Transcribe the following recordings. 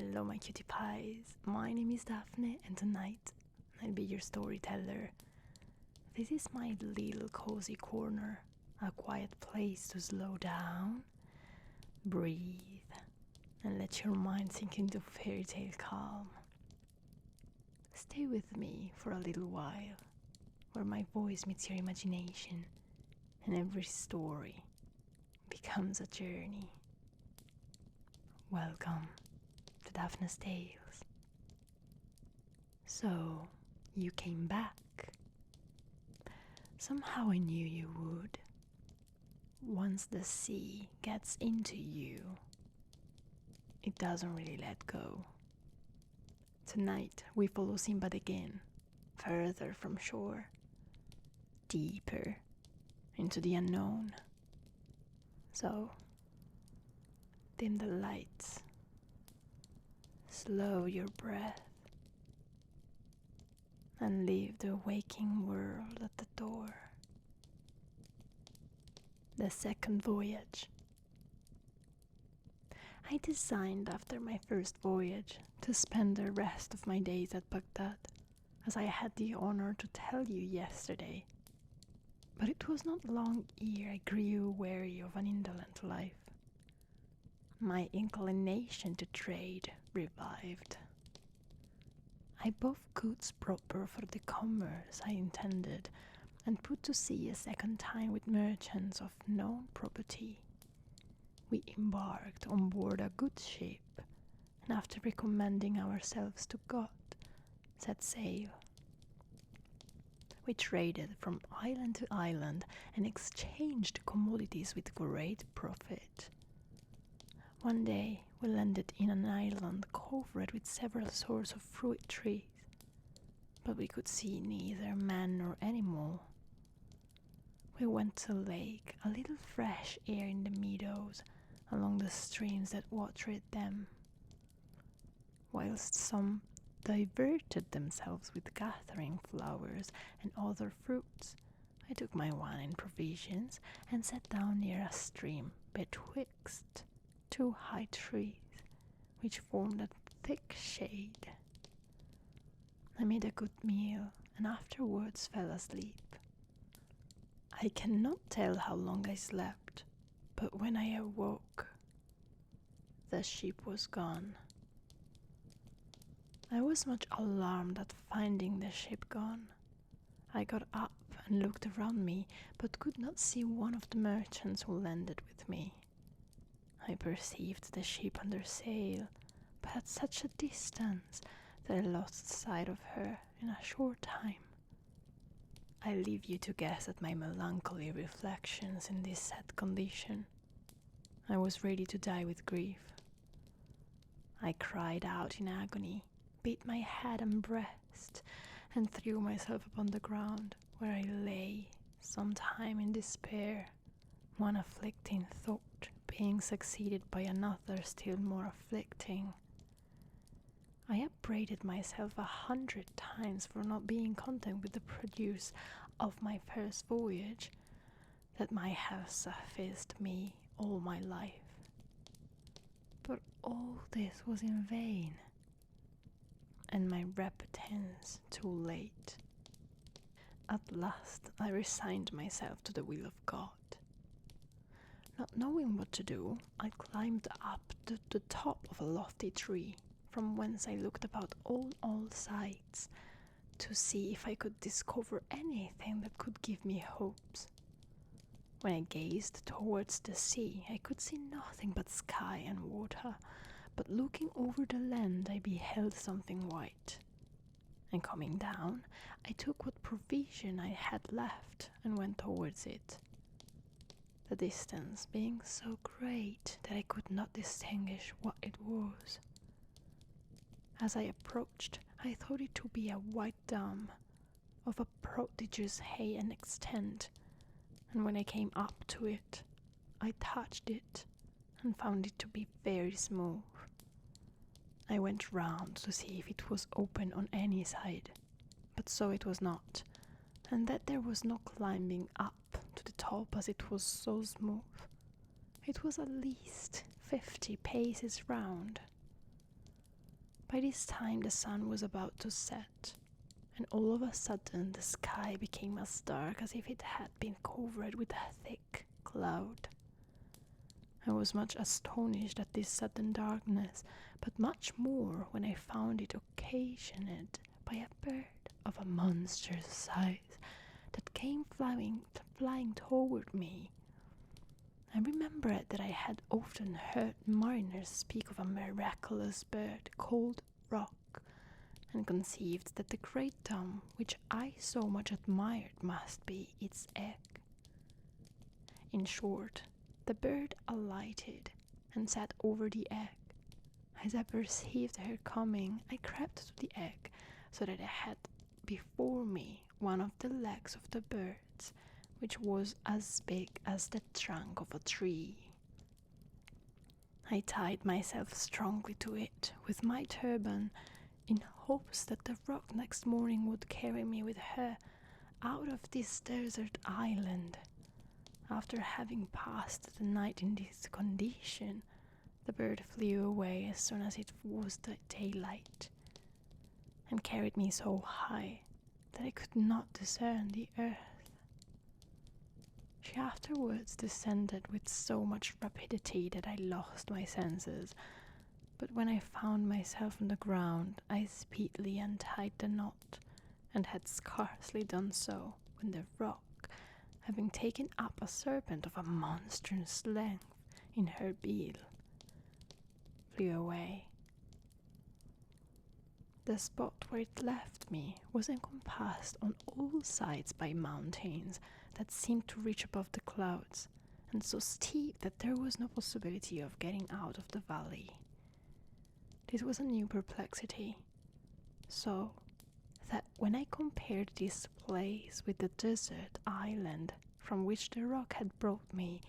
Hello my cutie pies, my name is Daphne and tonight I'll be your storyteller. This is my little cozy corner, a quiet place to slow down, breathe, and let your mind sink into fairy tale calm. Stay with me for a little while, where my voice meets your imagination and every story becomes a journey. Welcome to Daphne's Tales. So, you came back. Somehow I knew you would. Once the sea gets into you, it doesn't really let go. Tonight we follow Sindbad again, further from shore, deeper into the unknown. So, dim the lights, slow your breath, and leave the waking world at the door. The second voyage. I designed after my first voyage to spend the rest of my days at Baghdad, as I had the honor to tell you yesterday. But it was not long ere I grew weary of an indolent life. My inclination to trade revived. I bought goods proper for the commerce I intended, and put to sea a second time with merchants of known property. We embarked on board a good ship, and after recommending ourselves to God, set sail. We traded from island to island and exchanged commodities with great profit. One day we landed in an island covered with several sorts of fruit trees, but we could see neither man nor animal. We went to a lake, a little fresh air in the meadows, along the streams that watered them, whilst some diverted themselves with gathering flowers and other fruits. I took my wine and provisions and sat down near a stream betwixt two high trees, which formed a thick shade. I made a good meal and afterwards fell asleep. I cannot tell how long I slept, but when I awoke, the ship was gone. I was much alarmed at finding the ship gone. I got up and looked around me, but could not see one of the merchants who landed with me. I perceived the ship under sail, but at such a distance that I lost sight of her in a short time. I leave you to guess at my melancholy reflections in this sad condition. I was ready to die with grief. I cried out in agony, beat my head and breast, and threw myself upon the ground, where I lay some time in despair, one afflicting thought being succeeded by another still more afflicting. I upbraided myself 100 times for not being content with the produce of my first voyage that might have sufficed me all my life. But all this was in vain, and my repentance too late. At last I resigned myself to the will of God. Not knowing what to do, I climbed up to the top of a lofty tree, from whence I looked about on all sides to see if I could discover anything that could give me hopes. When I gazed towards the sea, I could see nothing but sky and water, but looking over the land I beheld something white. And coming down, I took what provision I had left and went towards it, the distance being so great that I could not distinguish what it was. As I approached, I thought it to be a white dome of a prodigious height and extent, and when I came up to it, I touched it and found it to be very smooth. I went round to see if it was open on any side, but so it was not, and that there was no climbing up to the top as it was so smooth. It was at least 50 paces round. By this time the sun was about to set, and all of a sudden the sky became as dark as if it had been covered with a thick cloud. I was much astonished at this sudden darkness, but much more when I found it occasioned by a bird of a monstrous size that came flying toward me. I remembered that I had often heard mariners speak of a miraculous bird called Rock, and conceived that the great dome which I so much admired must be its egg. In short, the bird alighted and sat over the egg. As I perceived her coming, I crept to the egg, so that I had before me one of the legs of the birds, which was as big as the trunk of a tree. I tied myself strongly to it with my turban, in hopes that the Rock next morning would carry me with her out of this desert island. After having passed the night in this condition, the bird flew away as soon as it was the daylight, and carried me so high that I could not discern the earth. She afterwards descended with so much rapidity that I lost my senses, but when I found myself on the ground, I speedily untied the knot, and had scarcely done so when the Rock, having taken up a serpent of a monstrous length in her bill, flew away. The spot where it left me was encompassed on all sides by mountains that seemed to reach above the clouds, and so steep that there was no possibility of getting out of the valley. This was a new perplexity, so that when I compared this place with the desert island from which the Rock had brought me,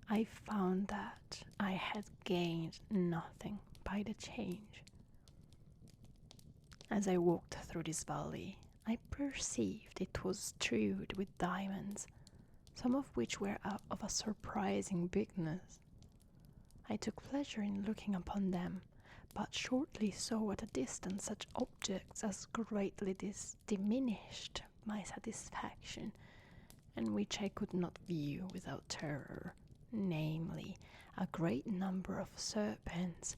I found that I had gained nothing by the change. As I walked through this valley, I perceived it was strewed with diamonds, some of which were of a surprising bigness. I took pleasure in looking upon them, but shortly saw at a distance such objects as greatly diminished my satisfaction, and which I could not view without terror, namely, a great number of serpents,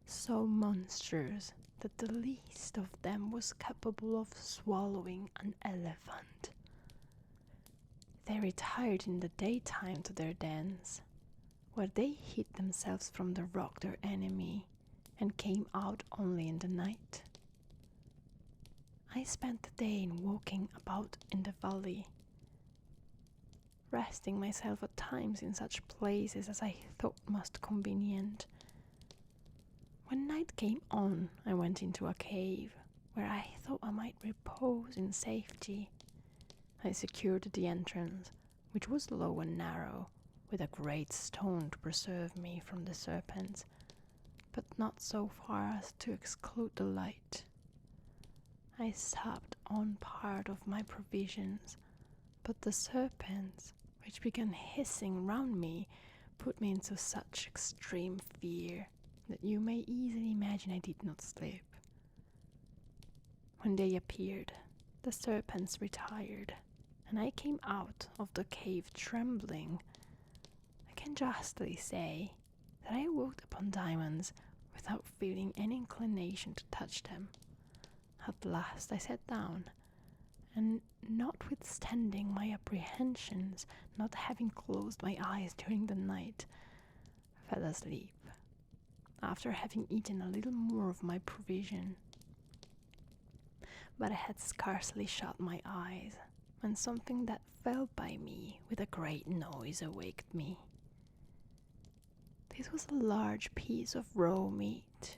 so monstrous that the least of them was capable of swallowing an elephant. They retired in the daytime to their dens, where they hid themselves from the Rock their enemy, and came out only in the night. I spent the day in walking about in the valley, resting myself at times in such places as I thought most convenient. When night came on, I went into a cave, where I thought I might repose in safety. I secured the entrance, which was low and narrow, with a great stone to preserve me from the serpents, but not so far as to exclude the light. I supped on part of my provisions, but the serpents, which began hissing round me, put me into such extreme fear that you may easily imagine I did not sleep. When day appeared, the serpents retired, and I came out of the cave trembling. I can justly say that I walked upon diamonds without feeling any inclination to touch them. At last I sat down, and notwithstanding my apprehensions, not having closed my eyes during the night, fell asleep, after having eaten a little more of my provision. But I had scarcely shut my eyes when something that fell by me with a great noise awaked me. This was a large piece of raw meat,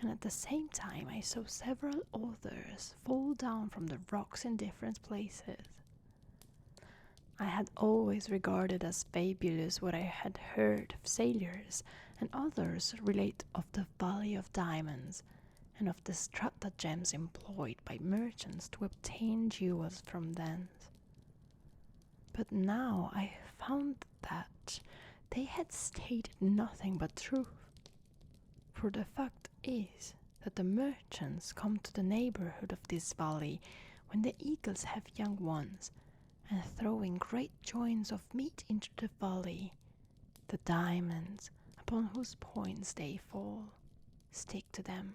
and at the same time I saw several others fall down from the rocks in different places. I had always regarded as fabulous what I had heard of sailors and others relate of the Valley of Diamonds, and of the stratagems employed by merchants to obtain jewels from thence. But now I found that they had stated nothing but truth, for the fact is that that the merchants come to the neighborhood of this valley when the eagles have young ones, and throwing great joints of meat into the valley, the diamonds upon whose points they fall stick to them.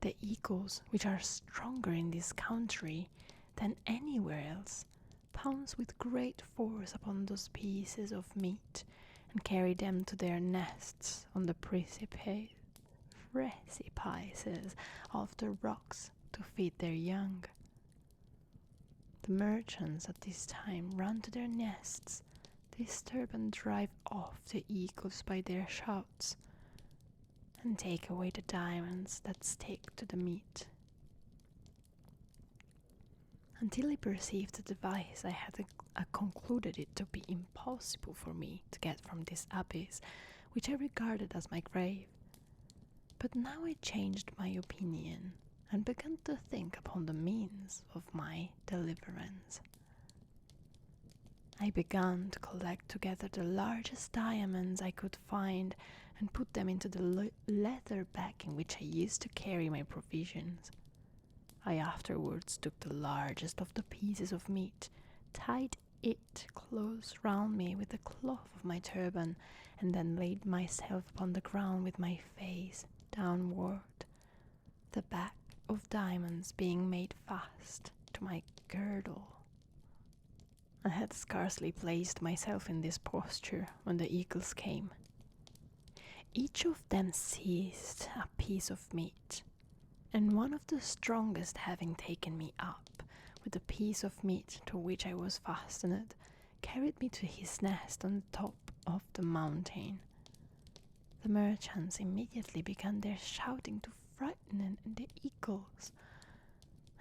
The eagles, which are stronger in this country than anywhere else, pounce with great force upon those pieces of meat and carry them to their nests on the precipices of the rocks to feed their young. The merchants at this time run to their nests, disturb and drive off the eagles by their shouts, and take away the diamonds that stick to the meat. Until I perceived the device, I had concluded it to be impossible for me to get from this abyss, which I regarded as my grave. But now I changed my opinion and began to think upon the means of my deliverance. I began to collect together the largest diamonds I could find and put them into the leather bag in which I used to carry my provisions. I afterwards took the largest of the pieces of meat, tied it close round me with the cloth of my turban, and then laid myself upon the ground with my face downward, the bag of diamonds being made fast to my girdle. I had scarcely placed myself in this posture when the eagles came. Each of them seized a piece of meat, and one of the strongest, having taken me up with the piece of meat to which I was fastened, carried me to his nest on the top of the mountain. The merchants immediately began their shouting to frighten the eagles,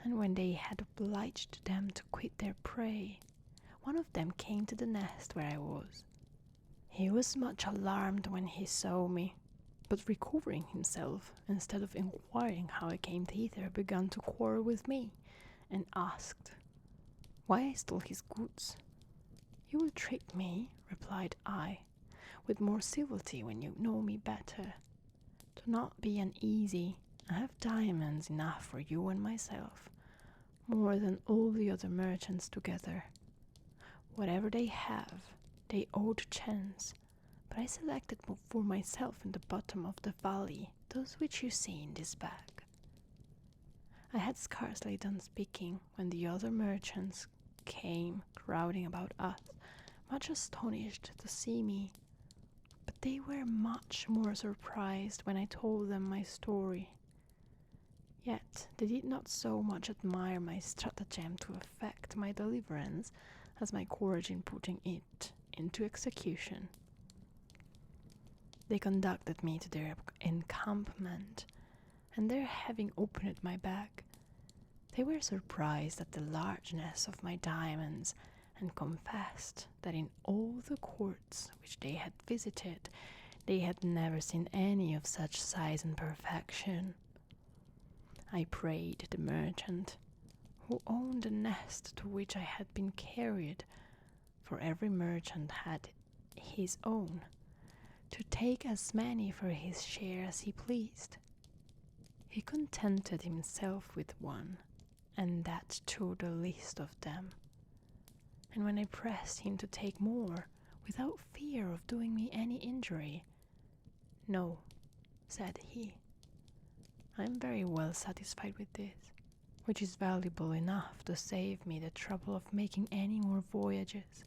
and when they had obliged them to quit their prey, one of them came to the nest where I was. He was much alarmed when he saw me, but recovering himself, instead of inquiring how I came thither, began to quarrel with me, and asked why I stole his goods. "You will treat me," replied I, "with more civility when you know me better. Do not be uneasy, I have diamonds enough for you and myself, more than all the other merchants together. Whatever they have, they owe to chance, but I selected for myself in the bottom of the valley those which you see in this bag." I had scarcely done speaking when the other merchants came crowding about us, much astonished to see me, but they were much more surprised when I told them my story. Yet they did not so much admire my stratagem to effect my deliverance as my courage in putting it into execution. They conducted me to their encampment, and there having opened my bag, they were surprised at the largeness of my diamonds, and confessed that in all the courts which they had visited, they had never seen any of such size and perfection. I prayed the merchant, who owned the nest to which I had been carried, for every merchant had his own, to take as many for his share as he pleased. He contented himself with one, and that too the least of them. And when I pressed him to take more, without fear of doing me any injury, "No," said he, "I am very well satisfied with this, which is valuable enough to save me the trouble of making any more voyages,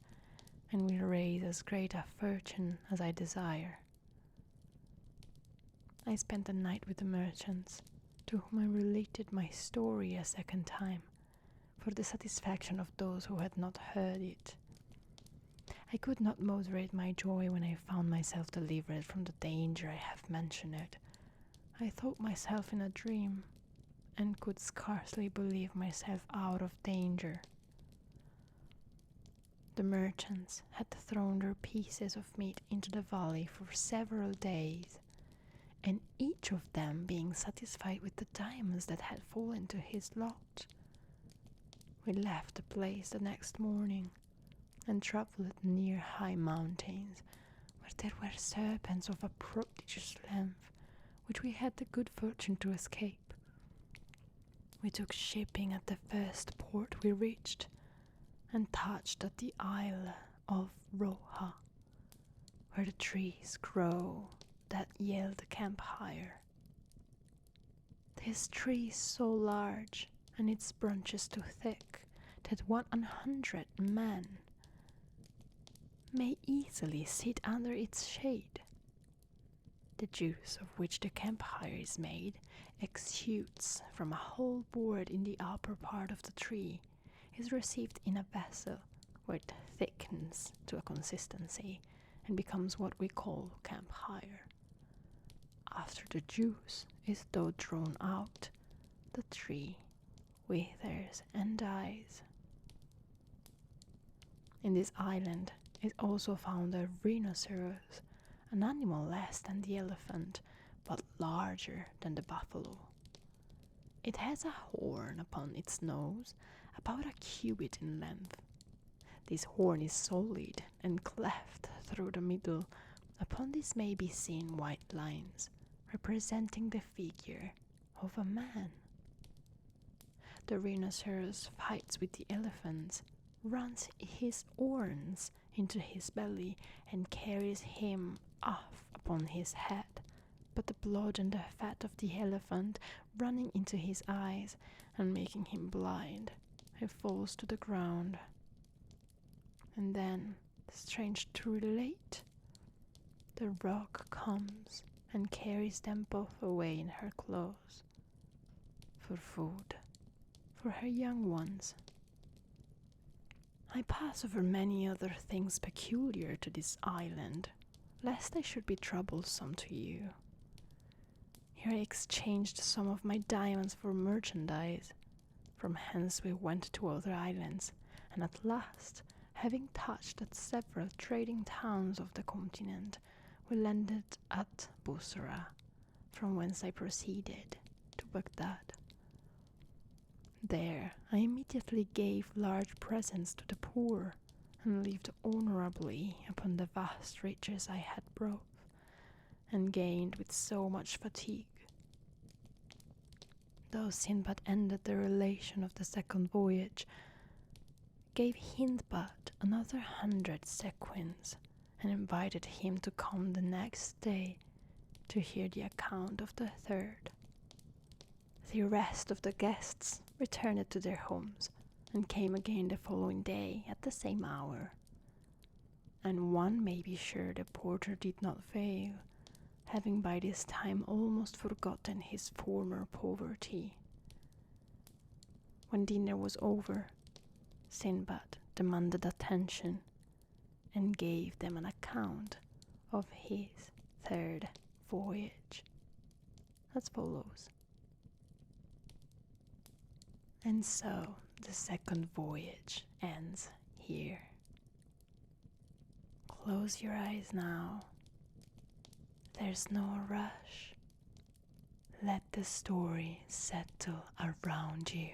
and will raise as great a fortune as I desire." I spent the night with the merchants, to whom I related my story a second time, for the satisfaction of those who had not heard it. I could not moderate my joy when I found myself delivered from the danger I have mentioned. I thought myself in a dream, and could scarcely believe myself out of danger. The merchants had thrown their pieces of meat into the valley for several days, and each of them being satisfied with the diamonds that had fallen to his lot. We left the place the next morning, and travelled near high mountains, where there were serpents of a prodigious length, which we had the good fortune to escape. We took shipping at the first port we reached, and touched at the Isle of Roha, where the trees grow that yield campfire. This tree is so large and its branches too thick that 100 men may easily sit under its shade. The juice of which the campfire is made exudes from a hole bored in the upper part of the tree, is received in a vessel where it thickens to a consistency and becomes what we call campfire. After the juice is though drawn out, the tree withers and dies. In this island is also found a rhinoceros, an animal less than the elephant, but larger than the buffalo. It has a horn upon its nose, about a cubit in length. This horn is solid and cleft through the middle. Upon this may be seen white lines, representing the figure of a man. The rhinoceros fights with the elephants, runs his horns into his belly, and carries him off upon his head, but the blood and the fat of the elephant running into his eyes and making him blind, he falls to the ground. And then, strange to relate, the roc comes and carries them both away in her claws, for food, for her young ones. I pass over many other things peculiar to this island, lest I should be troublesome to you. Here I exchanged some of my diamonds for merchandise. From hence we went to other islands, and at last, having touched at several trading towns of the continent, we landed at Bussorah, from whence I proceeded to Baghdad. There I immediately gave large presents to the poor, and lived honorably upon the vast riches I had brought, and gained with so much fatigue. Though Sindbad ended the relation of the second voyage, gave Sindbad another 100 sequins, and invited him to come the next day to hear the account of the third. The rest of the guests returned to their homes, and came again the following day at the same hour. And one may be sure the porter did not fail, having by this time almost forgotten his former poverty. When dinner was over, Sindbad demanded attention, and gave them an account of his third voyage, as follows. And so the second voyage ends here. Close your eyes now. There's no rush. Let the story settle around you,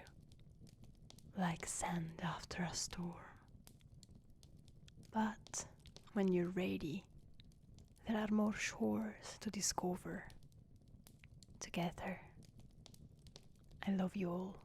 like sand after a storm. But when you're ready, there are more shores to discover. Together, I love you all.